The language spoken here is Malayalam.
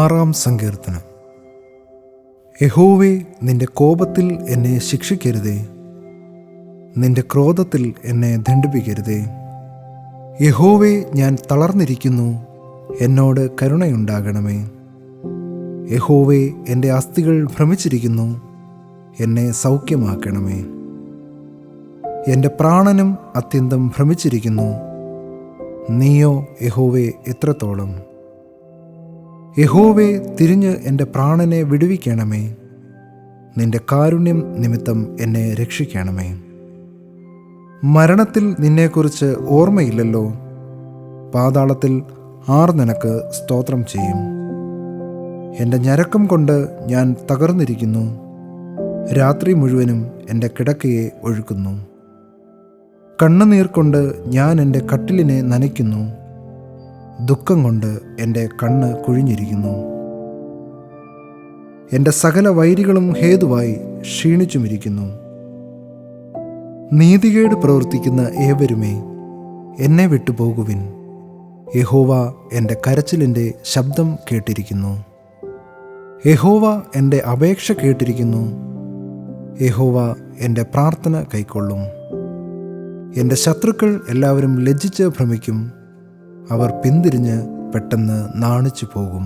6-ാം സങ്കീർത്തനം. യഹോവേ, നിന്റെ കോപത്തിൽ എന്നെ ശിക്ഷിക്കരുതേ, നിന്റെ ക്രോധത്തിൽ എന്നെ ദണ്ഡിപ്പിക്കരുതേ. യഹോവേ, ഞാൻ തളർന്നിരിക്കുന്നു, എന്നോട് കരുണയുണ്ടാകണമേ. യഹോവേ, എൻ്റെ അസ്ഥികൾ ഭ്രമിച്ചിരിക്കുന്നു, എന്നെ സൗഖ്യമാക്കണമേ. എൻ്റെ പ്രാണനും അത്യന്തം ഭ്രമിച്ചിരിക്കുന്നു, നീയോ യഹോവേ എത്രത്തോളം? യഹോവേ, തിരിഞ്ഞ് എൻ്റെ പ്രാണനെ വിടുവിക്കണമേ, നിന്റെ കാരുണ്യം നിമിത്തം എന്നെ രക്ഷിക്കണമേ. മരണത്തിൽ നിന്നെക്കുറിച്ച് ഓർമ്മയില്ലല്ലോ, പാതാളത്തിൽ ആർ നിനക്ക് സ്തോത്രം ചെയ്യും? എൻ്റെ ഞരക്കം കൊണ്ട് ഞാൻ തകർന്നിരിക്കുന്നു, രാത്രി മുഴുവനും എൻ്റെ കിടക്കയെ ഒഴുക്കുന്നു. കണ്ണുനീർ കൊണ്ട് ഞാൻ എൻ്റെ കട്ടിലിനെ നനയ്ക്കുന്നു, ദുഃഖം കൊണ്ട് എൻ്റെ കണ്ണ് കുഴിഞ്ഞിരിക്കുന്നു. എൻ്റെ സകല വൈരികളും ഹേതുവായി ക്ഷീണിച്ചുമിരിക്കുന്നു. നീതികേട് പ്രവർത്തിക്കുന്ന ഏവരുമേ, എന്നെ വിട്ടുപോകുവിൻ. യഹോവ എൻ്റെ കരച്ചിലിൻ്റെ ശബ്ദം കേട്ടിരിക്കുന്നു. യഹോവ എൻ്റെ അപേക്ഷ കേട്ടിരിക്കുന്നു. യഹോവ എൻ്റെ പ്രാർത്ഥന കൈക്കൊള്ളും. എൻ്റെ ശത്രുക്കൾ എല്ലാവരും ലജ്ജിച്ച് ഭ്രമിക്കും, അവർ പിന്തിരിഞ്ഞ് പെട്ടെന്ന് നാണിച്ചു പോകും.